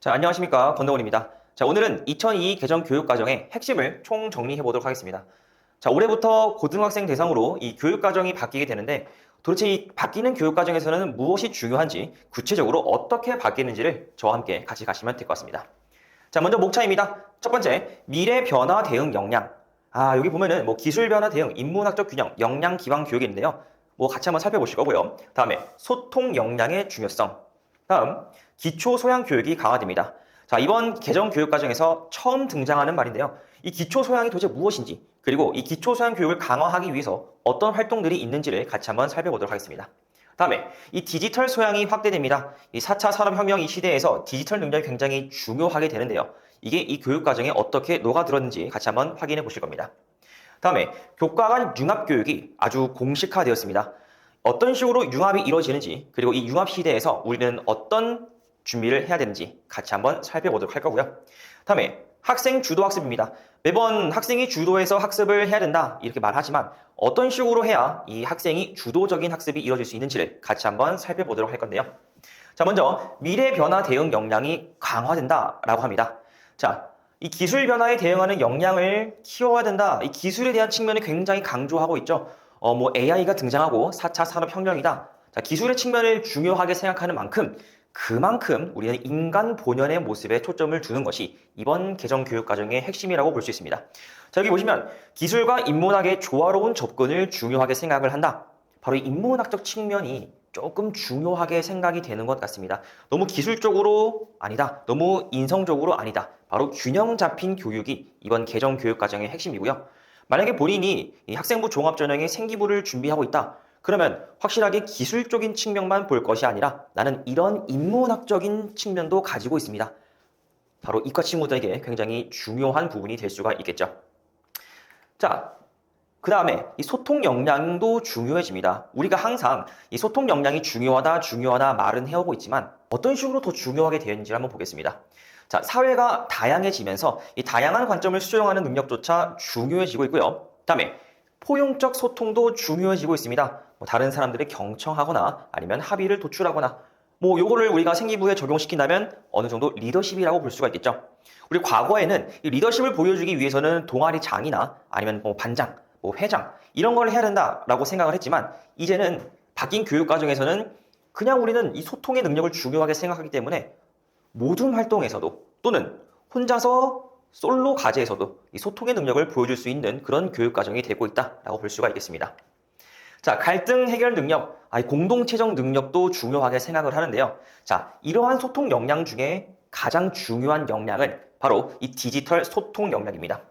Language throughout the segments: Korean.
자, 안녕하십니까. 권동훈입니다. 자, 오늘은 2022 개정 교육과정의 핵심을 총 정리해 보도록 하겠습니다. 자, 올해부터 고등학생 대상으로 이 교육과정이 바뀌게 되는데 도대체 이 바뀌는 교육과정에서는 무엇이 중요한지 구체적으로 어떻게 바뀌는지를 저와 함께 같이 가시면 될 것 같습니다. 자, 먼저 목차입니다. 첫 번째, 미래 변화 대응 역량. 여기 보면은 기술 변화 대응, 인문학적 균형, 역량 기반 교육이 있는데요. 같이 한번 살펴보실 거고요. 다음에 소통 역량의 중요성. 다음, 기초 소양 교육이 강화됩니다. 자, 이번 개정 교육 과정에서 처음 등장하는 말인데요. 이 기초 소양이 도대체 무엇인지, 그리고 이 기초 소양 교육을 강화하기 위해서 어떤 활동들이 있는지를 같이 한번 살펴보도록 하겠습니다. 다음에 이 디지털 소양이 확대됩니다. 이 4차 산업혁명 이 시대에서 디지털 능력이 굉장히 중요하게 되는데요. 이게 이 교육 과정에 어떻게 녹아들었는지 같이 한번 확인해 보실 겁니다. 다음에 교과 간 융합 교육이 아주 공식화되었습니다. 어떤 식으로 융합이 이루어지는지, 그리고 이 융합 시대에서 우리는 어떤 준비를 해야 되는지 같이 한번 살펴보도록 할 거고요. 다음에 학생 주도 학습입니다. 매번 학생이 주도해서 학습을 해야 된다 이렇게 말하지만 어떤 식으로 해야 이 학생이 주도적인 학습이 이루어질 수 있는지를 같이 한번 살펴보도록 할 건데요. 자, 먼저 미래 변화 대응 역량이 강화된다라고 합니다. 자, 이 기술 변화에 대응하는 역량을 키워야 된다. 이 기술에 대한 측면을 굉장히 강조하고 있죠. AI가 등장하고 4차 산업혁명이다. 자, 기술의 측면을 중요하게 생각하는 만큼 그만큼 우리는 인간 본연의 모습에 초점을 두는 것이 이번 개정 교육 과정의 핵심이라고 볼 수 있습니다. 자, 여기 보시면 기술과 인문학의 조화로운 접근을 중요하게 생각을 한다. 바로 이 인문학적 측면이 조금 중요하게 생각이 되는 것 같습니다. 너무 기술적으로 아니다. 너무 인성적으로 아니다. 바로 균형 잡힌 교육이 이번 개정 교육 과정의 핵심이고요. 만약에 본인이 이 학생부 종합전형에 생기부를 준비하고 있다. 그러면 확실하게 기술적인 측면만 볼 것이 아니라 나는 이런 인문학적인 측면도 가지고 있습니다. 바로 이과 친구들에게 굉장히 중요한 부분이 될 수가 있겠죠. 자, 그 다음에 이 소통 역량도 중요해집니다. 우리가 항상 이 소통 역량이 중요하다 말은 해오고 있지만 어떤 식으로 더 중요하게 되었는지 한번 보겠습니다. 자, 사회가 다양해지면서 이 다양한 관점을 수용하는 능력조차 중요해지고 있고요. 다음에 포용적 소통도 중요해지고 있습니다. 다른 사람들을 경청하거나 아니면 합의를 도출하거나 요거를 우리가 생기부에 적용시킨다면 어느 정도 리더십이라고 볼 수가 있겠죠. 우리 과거에는 이 리더십을 보여주기 위해서는 동아리장이나 아니면 반장, 회장 이런 걸 해야 된다라고 생각을 했지만 이제는 바뀐 교육 과정에서는 그냥 우리는 이 소통의 능력을 중요하게 생각하기 때문에 모든 활동에서도 또는 혼자서 솔로 과제에서도 이 소통의 능력을 보여줄 수 있는 그런 교육 과정이 되고 있다라고 볼 수가 있겠습니다. 자, 갈등 해결 능력, 공동체적 능력도 중요하게 생각을 하는데요. 자, 이러한 소통 역량 중에 가장 중요한 역량은 바로 이 디지털 소통 역량입니다.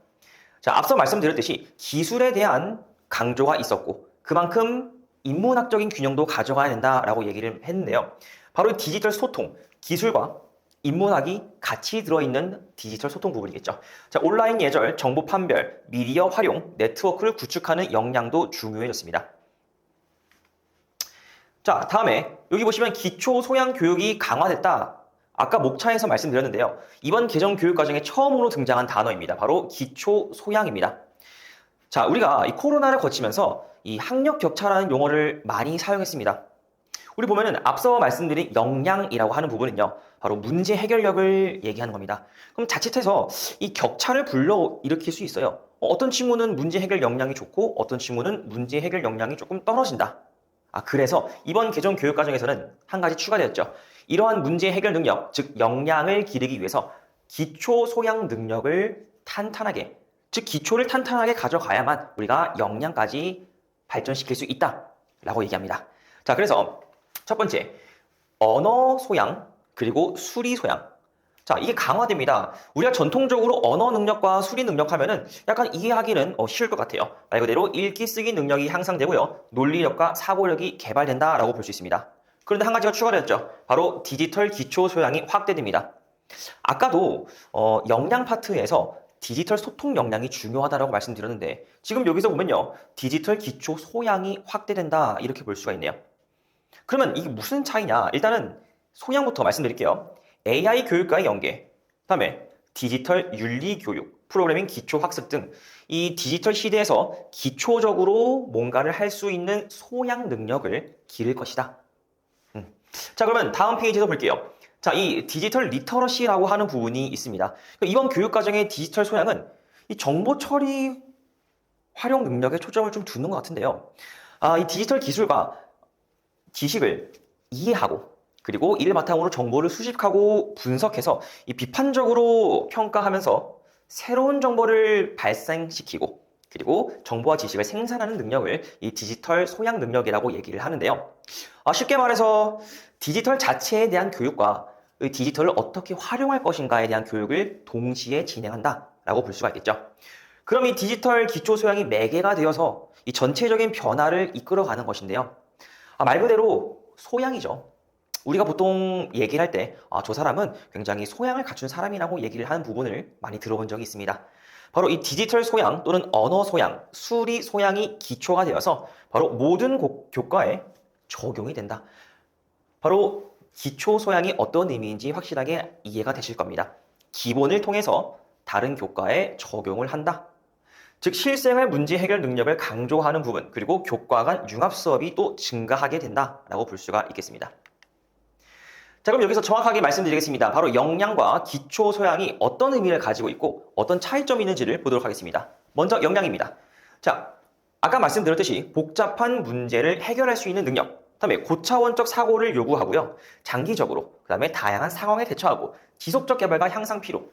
자, 앞서 말씀드렸듯이 기술에 대한 강조가 있었고 그만큼 인문학적인 균형도 가져가야 된다라고 얘기를 했는데요. 바로 디지털 소통, 기술과 인문학이 같이 들어있는 디지털 소통 부분이겠죠. 자, 온라인 예절, 정보 판별, 미디어 활용, 네트워크를 구축하는 역량도 중요해졌습니다. 자, 다음에 여기 보시면 기초 소양 교육이 강화됐다. 아까 목차에서 말씀드렸는데요. 이번 개정 교육 과정에 처음으로 등장한 단어입니다. 바로 기초 소양입니다. 자, 우리가 이 코로나를 거치면서 이 학력 격차라는 용어를 많이 사용했습니다. 우리 보면은 앞서 말씀드린 역량이라고 하는 부분은요. 바로 문제 해결력을 얘기하는 겁니다. 그럼 자칫해서 이 격차를 불러일으킬 수 있어요. 어떤 친구는 문제 해결 역량이 좋고 어떤 친구는 문제 해결 역량이 조금 떨어진다. 그래서 이번 개정 교육 과정에서는 한 가지 추가되었죠. 이러한 문제 해결 능력, 즉 역량을 기르기 위해서 기초 소양 능력을 탄탄하게, 즉 기초를 탄탄하게 가져가야만 우리가 역량까지 발전시킬 수 있다라고 얘기합니다. 자, 그래서 첫 번째, 언어 소양, 그리고 수리 소양. 자, 이게 강화됩니다. 우리가 전통적으로 언어 능력과 수리 능력 하면은 약간 이해하기는 쉬울 것 같아요. 말 그대로 읽기 쓰기 능력이 향상되고요. 논리력과 사고력이 개발된다라고 볼 수 있습니다. 그런데 한 가지가 추가되었죠. 바로 디지털 기초 소양이 확대됩니다. 아까도 역량 파트에서 디지털 소통 역량이 중요하다라고 말씀드렸는데 지금 여기서 보면요. 디지털 기초 소양이 확대된다 이렇게 볼 수가 있네요. 그러면 이게 무슨 차이냐? 일단은 소양부터 말씀드릴게요. AI 교육과의 연계, 다음에 디지털 윤리 교육, 프로그래밍 기초 학습 등 이 디지털 시대에서 기초적으로 뭔가를 할 수 있는 소양 능력을 기를 것이다. 자, 그러면 다음 페이지에서 볼게요. 자, 이 디지털 리터러시라고 하는 부분이 있습니다. 이번 교육과정의 디지털 소양은 이 정보 처리 활용 능력에 초점을 좀 두는 것 같은데요. 이 디지털 기술과 지식을 이해하고 그리고 이를 바탕으로 정보를 수집하고 분석해서 이 비판적으로 평가하면서 새로운 정보를 발생시키고 그리고 정보와 지식을 생산하는 능력을 이 디지털 소양 능력이라고 얘기를 하는데요. 쉽게 말해서 디지털 자체에 대한 교육과 이 디지털을 어떻게 활용할 것인가에 대한 교육을 동시에 진행한다라고 볼 수가 있겠죠. 그럼 이 디지털 기초 소양이 매개가 되어서 이 전체적인 변화를 이끌어가는 것인데요. 말 그대로 소양이죠. 우리가 보통 얘기를 할 때, 저 사람은 굉장히 소양을 갖춘 사람이라고 얘기를 하는 부분을 많이 들어본 적이 있습니다. 바로 이 디지털 소양 또는 언어 소양, 수리 소양이 기초가 되어서 바로 모든 교과에 적용이 된다. 바로 기초 소양이 어떤 의미인지 확실하게 이해가 되실 겁니다. 기본을 통해서 다른 교과에 적용을 한다. 즉 실생활 문제 해결 능력을 강조하는 부분, 그리고 교과 간 융합 수업이 또 증가하게 된다라고 볼 수가 있겠습니다. 자, 그럼 여기서 정확하게 말씀드리겠습니다. 바로 역량과 기초 소양이 어떤 의미를 가지고 있고 어떤 차이점이 있는지를 보도록 하겠습니다. 먼저 역량입니다. 자, 아까 말씀드렸듯이 복잡한 문제를 해결할 수 있는 능력, 그다음에 고차원적 사고를 요구하고요. 장기적으로, 그다음에 다양한 상황에 대처하고 지속적 개발과 향상 필요.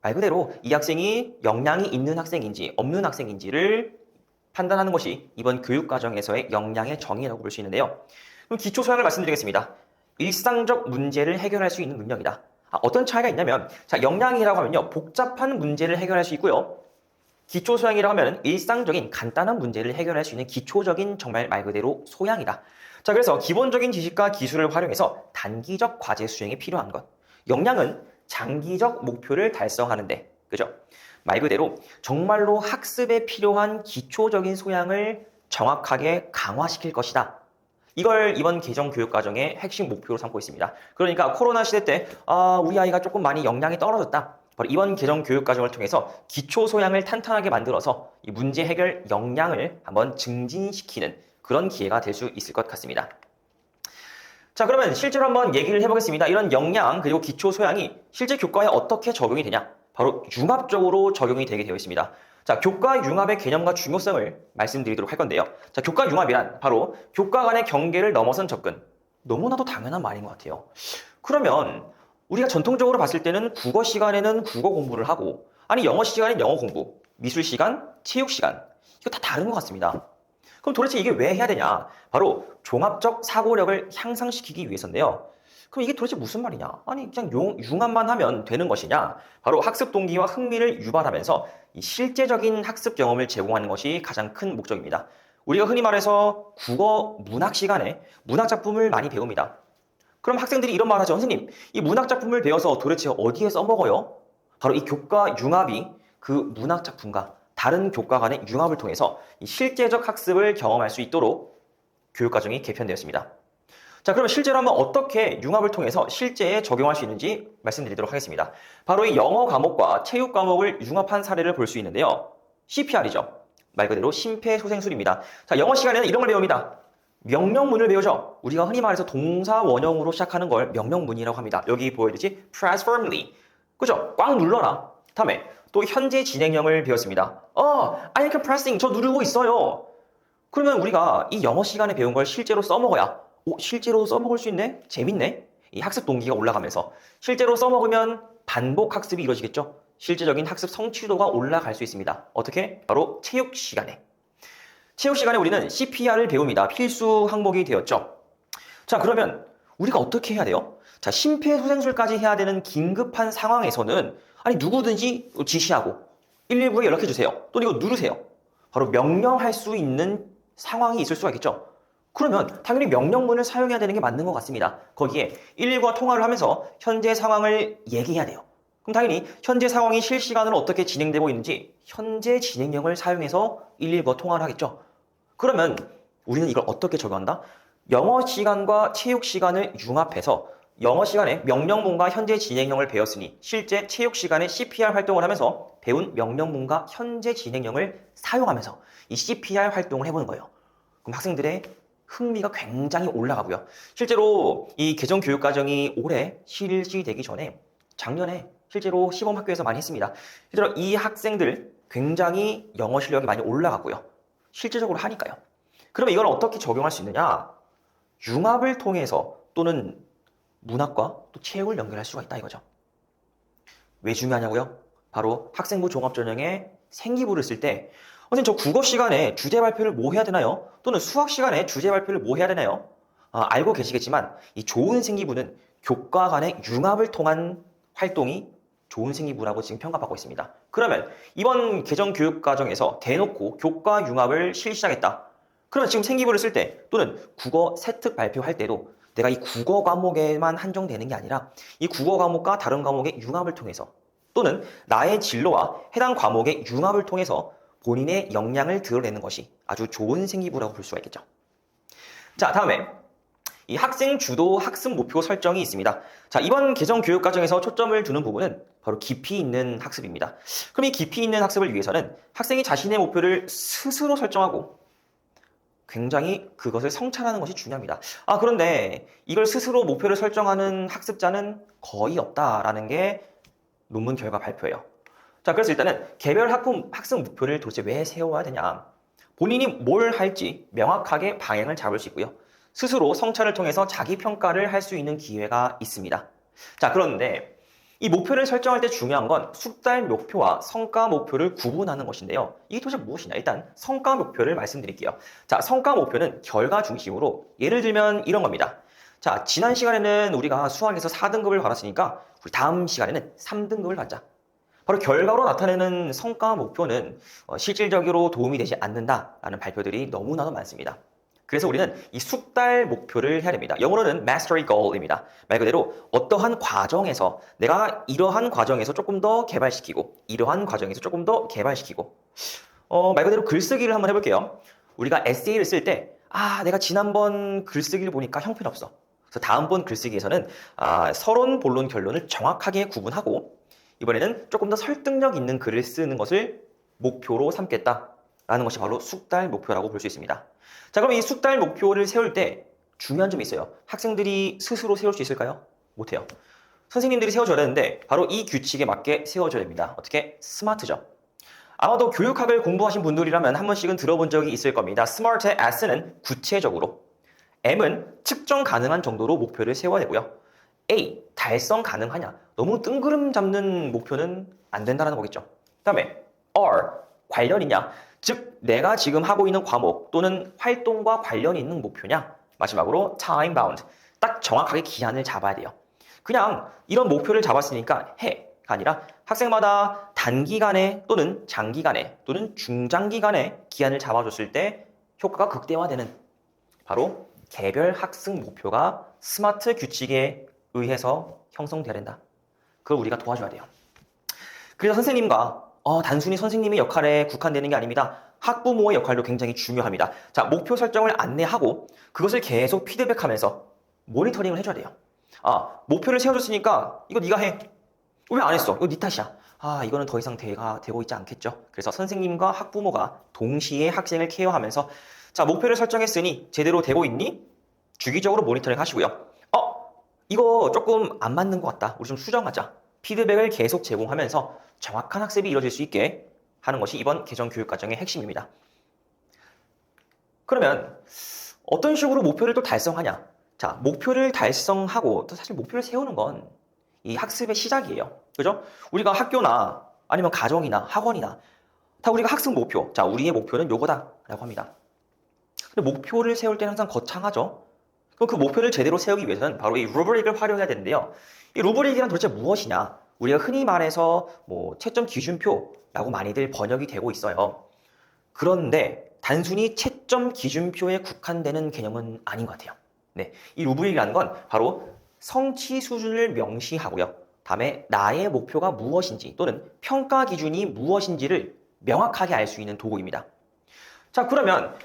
말 그대로 이 학생이 역량이 있는 학생인지 없는 학생인지를 판단하는 것이 이번 교육과정에서의 역량의 정의라고 볼 수 있는데요. 그럼 기초 소양을 말씀드리겠습니다. 일상적 문제를 해결할 수 있는 능력이다. 어떤 차이가 있냐면, 자, 역량이라고 하면요, 복잡한 문제를 해결할 수 있고요. 기초 소양이라고 하면 일상적인 간단한 문제를 해결할 수 있는 기초적인 정말 말 그대로 소양이다. 자, 그래서 기본적인 지식과 기술을 활용해서 단기적 과제 수행이 필요한 것. 역량은 장기적 목표를 달성하는데, 그죠? 말 그대로 정말로 학습에 필요한 기초적인 소양을 정확하게 강화시킬 것이다. 이걸 이번 개정 교육과정의 핵심 목표로 삼고 있습니다. 그러니까 코로나 시대 때 우리 아이가 조금 많이 역량이 떨어졌다. 바로 이번 개정 교육과정을 통해서 기초 소양을 탄탄하게 만들어서 이 문제 해결 역량을 한번 증진시키는 그런 기회가 될 수 있을 것 같습니다. 자, 그러면 실제로 한번 얘기를 해보겠습니다. 이런 역량 그리고 기초 소양이 실제 교과에 어떻게 적용이 되냐? 바로 융합적으로 적용이 되게 되어 있습니다. 자, 교과 융합의 개념과 중요성을 말씀드리도록 할 건데요. 자, 교과 융합이란 바로 교과 간의 경계를 넘어선 접근. 너무나도 당연한 말인 것 같아요. 그러면 우리가 전통적으로 봤을 때는 국어 시간에는 국어 공부를 하고, 아니 영어 시간엔 영어 공부, 미술 시간, 체육 시간, 이거 다 다른 것 같습니다. 그럼 도대체 이게 왜 해야 되냐? 바로 종합적 사고력을 향상시키기 위해서인데요. 그럼 이게 도대체 무슨 말이냐? 아니 그냥 융합만 하면 되는 것이냐? 바로 학습 동기와 흥미를 유발하면서 이 실제적인 학습 경험을 제공하는 것이 가장 큰 목적입니다. 우리가 흔히 말해서 국어 문학 시간에 문학 작품을 많이 배웁니다. 그럼 학생들이 이런 말 하죠. 선생님, 이 문학 작품을 배워서 도대체 어디에 써먹어요? 바로 이 교과 융합이 그 문학 작품과 다른 교과 간의 융합을 통해서 이 실제적 학습을 경험할 수 있도록 교육과정이 개편되었습니다. 자, 그러면 실제로 한번 어떻게 융합을 통해서 실제에 적용할 수 있는지 말씀드리도록 하겠습니다. 바로 이 영어 과목과 체육 과목을 융합한 사례를 볼 수 있는데요. CPR이죠. 말 그대로 심폐소생술입니다. 자, 영어 시간에는 이런 걸 배웁니다. 명령문을 배우죠. 우리가 흔히 말해서 동사 원형으로 시작하는 걸 명령문이라고 합니다. 여기 보여주지 press firmly. 그죠? 꽉 눌러라. 다음에 또 현재 진행형을 배웠습니다. I can pressing. 저 누르고 있어요. 그러면 우리가 이 영어 시간에 배운 걸 실제로 써먹어야 실제로 써먹을 수 있네? 재밌네? 이 학습 동기가 올라가면서 실제로 써먹으면 반복 학습이 이루어지겠죠? 실제적인 학습 성취도가 올라갈 수 있습니다. 어떻게? 바로 체육 시간에. 체육 시간에 우리는 CPR을 배웁니다. 필수 항목이 되었죠. 자, 그러면 우리가 어떻게 해야 돼요? 자, 심폐소생술까지 해야 되는 긴급한 상황에서는 아니 누구든지 지시하고 119에 연락해 주세요. 또는 이거 누르세요. 바로 명령할 수 있는 상황이 있을 수가 있겠죠. 그러면 당연히 명령문을 사용해야 되는 게 맞는 것 같습니다. 거기에 119와 통화를 하면서 현재 상황을 얘기해야 돼요. 그럼 당연히 현재 상황이 실시간으로 어떻게 진행되고 있는지 현재 진행형을 사용해서 119와 통화를 하겠죠. 그러면 우리는 이걸 어떻게 적용한다? 영어 시간과 체육 시간을 융합해서 영어 시간에 명령문과 현재 진행형을 배웠으니 실제 체육 시간에 CPR 활동을 하면서 배운 명령문과 현재 진행형을 사용하면서 이 CPR 활동을 해보는 거예요. 그럼 학생들의 흥미가 굉장히 올라가고요. 실제로 이 개정교육과정이 올해 실시되기 전에 작년에 실제로 시범학교에서 많이 했습니다. 실제로 이 학생들 굉장히 영어 실력이 많이 올라가고요. 실질적으로 하니까요. 그러면 이걸 어떻게 적용할 수 있느냐? 융합을 통해서 또는 문학과 또 체육을 연결할 수가 있다 이거죠. 왜 중요하냐고요? 바로 학생부 종합전형에 생기부를 쓸 때 선생님 저 국어 시간에 주제 발표를 뭐 해야 되나요? 또는 수학 시간에 주제 발표를 뭐 해야 되나요? 알고 계시겠지만 이 좋은 생기부는 교과 간의 융합을 통한 활동이 좋은 생기부라고 지금 평가받고 있습니다. 그러면 이번 개정 교육 과정에서 대놓고 교과 융합을 실시하겠다. 그러면 지금 생기부를 쓸 때 또는 국어 세특 발표할 때도 내가 이 국어 과목에만 한정되는 게 아니라 이 국어 과목과 다른 과목의 융합을 통해서 또는 나의 진로와 해당 과목의 융합을 통해서 본인의 역량을 드러내는 것이 아주 좋은 생기부라고 볼 수가 있겠죠. 자, 다음에 이 학생 주도 학습 목표 설정이 있습니다. 자, 이번 개정 교육 과정에서 초점을 두는 부분은 바로 깊이 있는 학습입니다. 그럼 이 깊이 있는 학습을 위해서는 학생이 자신의 목표를 스스로 설정하고 굉장히 그것을 성찰하는 것이 중요합니다. 그런데 이걸 스스로 목표를 설정하는 학습자는 거의 없다라는 게 논문 결과 발표예요. 자, 그래서 일단은 개별 학습 목표를 도대체 왜 세워야 되냐? 본인이 뭘 할지 명확하게 방향을 잡을 수 있고요. 스스로 성찰을 통해서 자기 평가를 할 수 있는 기회가 있습니다. 자, 그런데 이 목표를 설정할 때 중요한 건 숙달 목표와 성과 목표를 구분하는 것인데요. 이게 도대체 무엇이냐? 일단 성과 목표를 말씀드릴게요. 자, 성과 목표는 결과 중심으로 예를 들면 이런 겁니다. 자, 지난 시간에는 우리가 수학에서 4등급을 받았으니까 우리 다음 시간에는 3등급을 받자. 바로 결과로 나타내는 성과 목표는 실질적으로 도움이 되지 않는다라는 발표들이 너무나도 많습니다. 그래서 우리는 이 숙달 목표를 해야 됩니다. 영어로는 mastery goal입니다. 말 그대로 어떠한 과정에서 내가 이러한 과정에서 조금 더 개발시키고 이러한 과정에서 조금 더 개발시키고 말 그대로 글쓰기를 한번 해볼게요. 우리가 에세이를 쓸 때 내가 지난번 글쓰기를 보니까 형편없어. 그래서 다음번 글쓰기에서는 서론, 본론, 결론을 정확하게 구분하고 이번에는 조금 더 설득력 있는 글을 쓰는 것을 목표로 삼겠다라는 것이 바로 숙달 목표라고 볼 수 있습니다. 자, 그럼 이 숙달 목표를 세울 때 중요한 점이 있어요. 학생들이 스스로 세울 수 있을까요? 못해요. 선생님들이 세워줘야 되는데 바로 이 규칙에 맞게 세워줘야 됩니다. 어떻게? 스마트죠. 아마도 교육학을 공부하신 분들이라면 한 번씩은 들어본 적이 있을 겁니다. SMART의 S는 구체적으로, M은 측정 가능한 정도로 목표를 세워야 되고요. A, 달성 가능하냐? 너무 뜬구름 잡는 목표는 안 된다는 거겠죠. 그 다음에 R, 관련이냐? 즉 내가 지금 하고 있는 과목 또는 활동과 관련이 있는 목표냐? 마지막으로 time bound, 딱 정확하게 기한을 잡아야 돼요. 그냥 이런 목표를 잡았으니까 해가 아니라 학생마다 단기간에 또는 장기간에 또는 중장기간에 기한을 잡아줬을 때 효과가 극대화되는 바로 개별 학습 목표가 스마트 규칙에 의해서 형성돼야 된다. 그걸 우리가 도와줘야 돼요. 그래서 선생님과 단순히 선생님의 역할에 국한되는 게 아닙니다. 학부모의 역할도 굉장히 중요합니다. 자, 목표 설정을 안내하고 그것을 계속 피드백하면서 모니터링을 해줘야 돼요. 목표를 세워줬으니까 이거 네가 해. 왜 안 했어? 이거 네 탓이야. 이거는 더 이상 되고 있지 않겠죠. 그래서 선생님과 학부모가 동시에 학생을 케어하면서 자, 목표를 설정했으니 제대로 되고 있니? 주기적으로 모니터링 하시고요. 이거 조금 안 맞는 것 같다. 우리 좀 수정하자. 피드백을 계속 제공하면서 정확한 학습이 이루어질 수 있게 하는 것이 이번 개정 교육 과정의 핵심입니다. 그러면 어떤 식으로 목표를 또 달성하냐? 자, 목표를 달성하고 또 사실 목표를 세우는 건 이 학습의 시작이에요. 그죠? 우리가 학교나 아니면 가정이나 학원이나 다 우리가 학습 목표. 자, 우리의 목표는 요거다라고 합니다. 근데 목표를 세울 때는 항상 거창하죠. 그럼 그 목표를 제대로 세우기 위해서는 바로 이 루브릭을 활용해야 되는데요. 이 루브릭이란 도대체 무엇이냐? 우리가 흔히 말해서 채점 기준표라고 많이들 번역이 되고 있어요. 그런데 단순히 채점 기준표에 국한되는 개념은 아닌 것 같아요. 네, 이 루브릭이라는 건 바로 성취 수준을 명시하고요. 다음에 나의 목표가 무엇인지 또는 평가 기준이 무엇인지를 명확하게 알 수 있는 도구입니다. 자, 그러면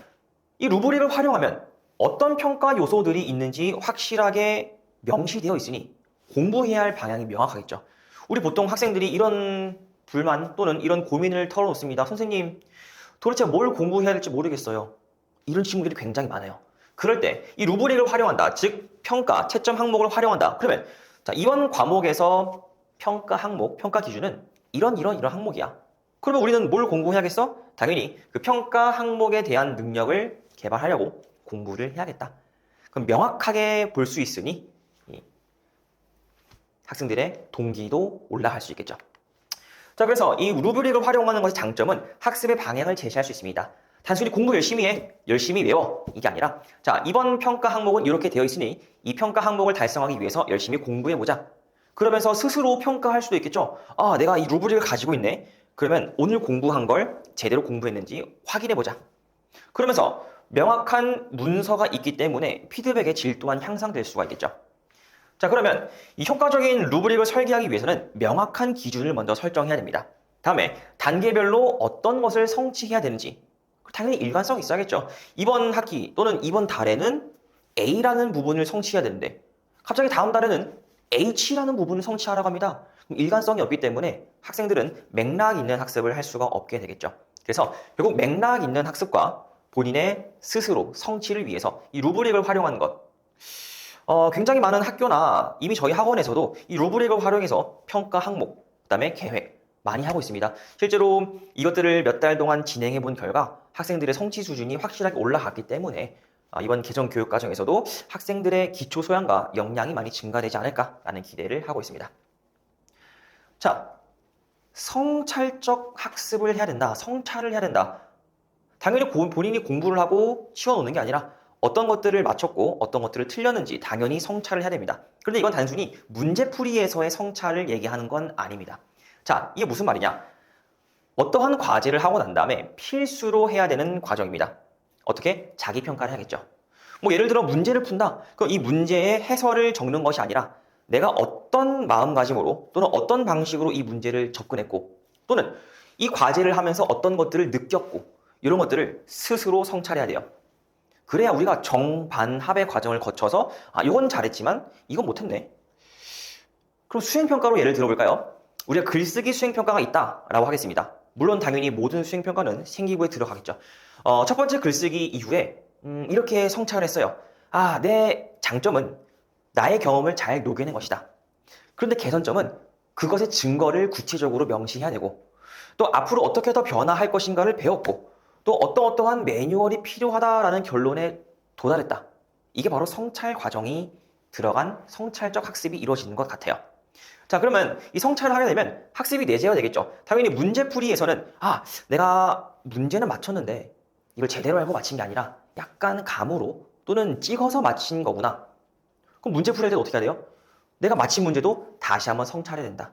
이 루브릭을 활용하면 어떤 평가 요소들이 있는지 확실하게 명시되어 있으니 공부해야 할 방향이 명확하겠죠. 우리 보통 학생들이 이런 불만 또는 이런 고민을 털어놓습니다. 선생님, 도대체 뭘 공부해야 될지 모르겠어요. 이런 친구들이 굉장히 많아요. 그럴 때 이 루브릭을 활용한다. 즉 평가, 채점 항목을 활용한다. 그러면 자, 이번 과목에서 평가 항목, 평가 기준은 이런 항목이야. 그러면 우리는 뭘 공부해야겠어? 당연히 그 평가 항목에 대한 능력을 개발하려고 공부를 해야겠다. 그럼 명확하게 볼 수 있으니 학생들의 동기도 올라갈 수 있겠죠. 자, 그래서 이 루브릭을 활용하는 것의 장점은 학습의 방향을 제시할 수 있습니다. 단순히 공부 열심히 해, 열심히 외워 이게 아니라 자, 이번 평가 항목은 이렇게 되어 있으니 이 평가 항목을 달성하기 위해서 열심히 공부해보자. 그러면서 스스로 평가할 수도 있겠죠. 아, 내가 이 루브릭을 가지고 있네. 그러면 오늘 공부한 걸 제대로 공부했는지 확인해보자. 그러면서 명확한 문서가 있기 때문에 피드백의 질 또한 향상될 수가 있겠죠. 자, 그러면 이 효과적인 루브릭을 설계하기 위해서는 명확한 기준을 먼저 설정해야 됩니다. 다음에 단계별로 어떤 것을 성취해야 되는지 당연히 일관성이 있어야겠죠. 이번 학기 또는 이번 달에는 A라는 부분을 성취해야 되는데 갑자기 다음 달에는 H라는 부분을 성취하라고 합니다. 일관성이 없기 때문에 학생들은 맥락 있는 학습을 할 수가 없게 되겠죠. 그래서 결국 맥락 있는 학습과 본인의 스스로 성취를 위해서 이 루브릭을 활용하는 것 굉장히 많은 학교나 이미 저희 학원에서도 이 루브릭을 활용해서 평가 항목, 그다음에 계획 많이 하고 있습니다. 실제로 이것들을 몇 달 동안 진행해 본 결과 학생들의 성취 수준이 확실하게 올라갔기 때문에 이번 개정 교육 과정에서도 학생들의 기초 소양과 역량이 많이 증가되지 않을까라는 기대를 하고 있습니다. 자, 성찰적 학습을 해야 된다. 성찰을 해야 된다. 당연히 본인이 공부를 하고 치워놓는 게 아니라 어떤 것들을 맞췄고 어떤 것들을 틀렸는지 당연히 성찰을 해야 됩니다. 그런데 이건 단순히 문제풀이에서의 성찰을 얘기하는 건 아닙니다. 자, 이게 무슨 말이냐? 어떠한 과제를 하고 난 다음에 필수로 해야 되는 과정입니다. 어떻게? 자기평가를 해야겠죠. 뭐 예를 들어 문제를 푼다. 그럼 이 문제의 해설을 적는 것이 아니라 내가 어떤 마음가짐으로 또는 어떤 방식으로 이 문제를 접근했고 또는 이 과제를 하면서 어떤 것들을 느꼈고 이런 것들을 스스로 성찰해야 돼요. 그래야 우리가 정반합의 과정을 거쳐서 이건 잘했지만 이건 못했네. 그럼 수행평가로 예를 들어볼까요? 우리가 글쓰기 수행평가가 있다라고 하겠습니다. 물론 당연히 모든 수행평가는 생기부에 들어가겠죠. 첫 번째 글쓰기 이후에 이렇게 성찰을 했어요. 내 장점은 나의 경험을 잘 녹여낸 것이다. 그런데 개선점은 그것의 증거를 구체적으로 명시해야 되고 또 앞으로 어떻게 더 변화할 것인가를 배웠고 또 어떠한 매뉴얼이 필요하다라는 결론에 도달했다. 이게 바로 성찰 과정이 들어간 성찰적 학습이 이루어지는 것 같아요. 자, 그러면 이 성찰을 하게 되면 학습이 내재가 되겠죠. 당연히 문제풀이에서는 내가 문제는 맞췄는데 이걸 제대로 알고 맞힌 게 아니라 약간 감으로 또는 찍어서 맞힌 거구나. 그럼 문제풀이할 때 어떻게 해야 돼요? 내가 맞힌 문제도 다시 한번 성찰해야 된다.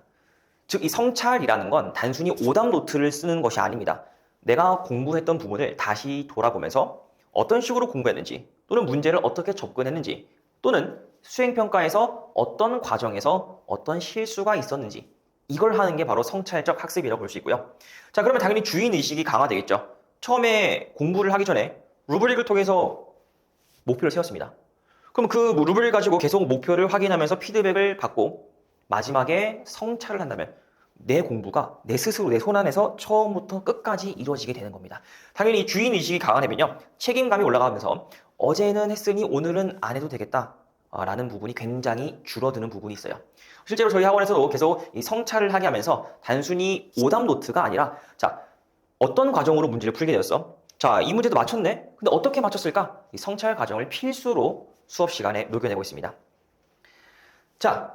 즉, 이 성찰이라는 건 단순히 오답 노트를 쓰는 것이 아닙니다. 내가 공부했던 부분을 다시 돌아보면서 어떤 식으로 공부했는지 또는 문제를 어떻게 접근했는지 또는 수행평가에서 어떤 과정에서 어떤 실수가 있었는지 이걸 하는 게 바로 성찰적 학습이라고 볼 수 있고요. 자, 그러면 당연히 주인의식이 강화되겠죠. 처음에 공부를 하기 전에 루브릭을 통해서 목표를 세웠습니다. 그럼 그 루브릭을 가지고 계속 목표를 확인하면서 피드백을 받고 마지막에 성찰을 한다면 내 공부가 내 스스로 내 손 안에서 처음부터 끝까지 이루어지게 되는 겁니다. 당연히 주인의식이 강화되면요. 책임감이 올라가면서 어제는 했으니 오늘은 안 해도 되겠다 라는 부분이 굉장히 줄어드는 부분이 있어요. 실제로 저희 학원에서도 계속 이 성찰을 하게 하면서 단순히 오답 노트가 아니라 자, 어떤 과정으로 문제를 풀게 되었어? 자, 이 문제도 맞췄네? 근데 어떻게 맞췄을까? 이 성찰 과정을 필수로 수업 시간에 녹여내고 있습니다. 자,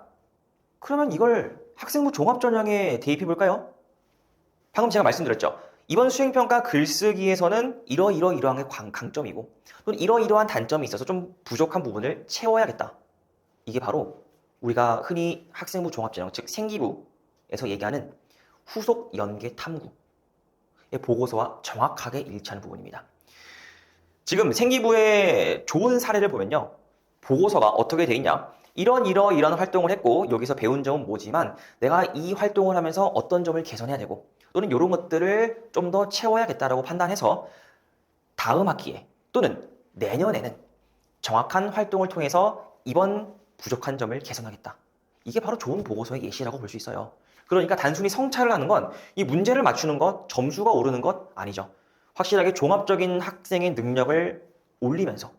그러면 이걸 학생부 종합전형에 대입해 볼까요? 방금 제가 말씀드렸죠. 이번 수행평가 글쓰기에서는 이러한 게 강점이고 또는 이러한 단점이 있어서 좀 부족한 부분을 채워야겠다. 이게 바로 우리가 흔히 학생부 종합전형, 즉 생기부에서 얘기하는 후속 연계 탐구의 보고서와 정확하게 일치하는 부분입니다. 지금 생기부의 좋은 사례를 보면요. 보고서가 어떻게 돼 있냐? 이런 활동을 했고 여기서 배운 점은 뭐지만 내가 이 활동을 하면서 어떤 점을 개선해야 되고 또는 이런 것들을 좀 더 채워야겠다라고 판단해서 다음 학기에 또는 내년에는 정확한 활동을 통해서 이번 부족한 점을 개선하겠다. 이게 바로 좋은 보고서의 예시라고 볼 수 있어요. 그러니까 단순히 성찰을 하는 건 이 문제를 맞추는 것, 점수가 오르는 것 아니죠. 확실하게 종합적인 학생의 능력을 올리면서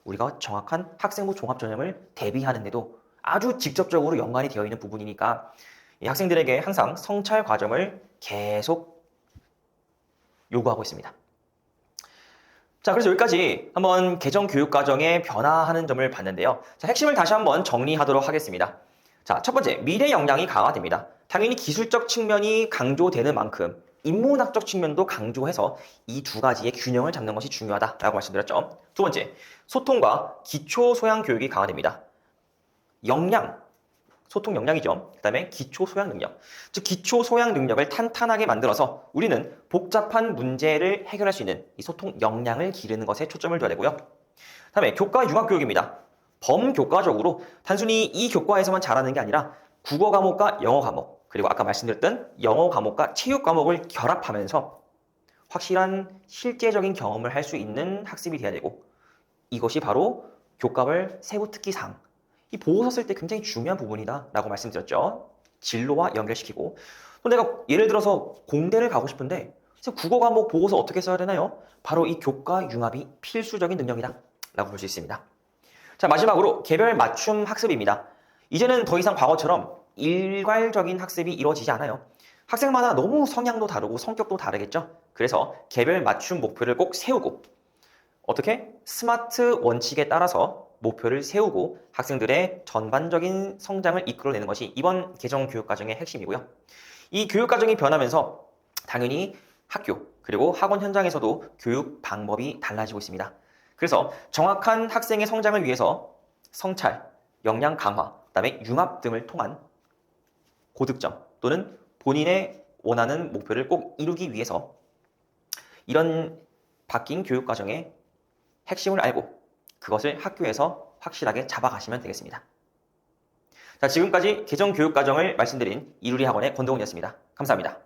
우리가 정확한 학생부 종합전형을 대비하는 데도 아주 직접적으로 연관이 되어 있는 부분이니까 이 학생들에게 항상 성찰 과정을 계속 요구하고 있습니다. 자, 그래서 여기까지 한번 개정교육과정의 변화하는 점을 봤는데요. 자, 핵심을 다시 한번 정리하도록 하겠습니다. 자, 첫 번째, 미래 역량이 강화됩니다. 당연히 기술적 측면이 강조되는 만큼 인문학적 측면도 강조해서 이 두 가지의 균형을 잡는 것이 중요하다라고 말씀드렸죠. 두 번째, 소통과 기초 소양 교육이 강화됩니다. 역량, 소통 역량이죠. 그 다음에 기초 소양 능력. 즉, 기초 소양 능력을 탄탄하게 만들어서 우리는 복잡한 문제를 해결할 수 있는 이 소통 역량을 기르는 것에 초점을 둬야 되고요. 그 다음에 교과 융합 교육입니다. 범교과적으로 단순히 이 교과에서만 잘하는 게 아니라 국어 과목과 영어 과목, 그리고 아까 말씀드렸던 영어 과목과 체육 과목을 결합하면서 확실한 실제적인 경험을 할 수 있는 학습이 돼야 되고, 이것이 바로 교과별 세부 특기사항, 이 보고서 쓸 때 굉장히 중요한 부분이다 라고 말씀드렸죠. 진로와 연결시키고, 또 내가 예를 들어서 공대를 가고 싶은데 국어 과목 보고서 어떻게 써야 되나요? 바로 이 교과 융합이 필수적인 능력이다 라고 볼 수 있습니다. 자, 마지막으로 개별 맞춤 학습입니다. 이제는 더 이상 과거처럼 일괄적인 학습이 이루어지지 않아요. 학생마다 너무 성향도 다르고 성격도 다르겠죠. 그래서 개별 맞춤 목표를 꼭 세우고, 어떻게? 스마트 원칙에 따라서 목표를 세우고 학생들의 전반적인 성장을 이끌어내는 것이 이번 개정 교육과정의 핵심이고요. 이 교육과정이 변하면서 당연히 학교 그리고 학원 현장에서도 교육 방법이 달라지고 있습니다. 그래서 정확한 학생의 성장을 위해서 성찰, 역량 강화, 그다음에 융합 등을 통한 고득점 또는 본인의 원하는 목표를 꼭 이루기 위해서 이런 바뀐 교육과정의 핵심을 알고 그것을 학교에서 확실하게 잡아가시면 되겠습니다. 자, 지금까지 개정 교육과정을 말씀드린 이루리 학원의 권동훈이었습니다. 감사합니다.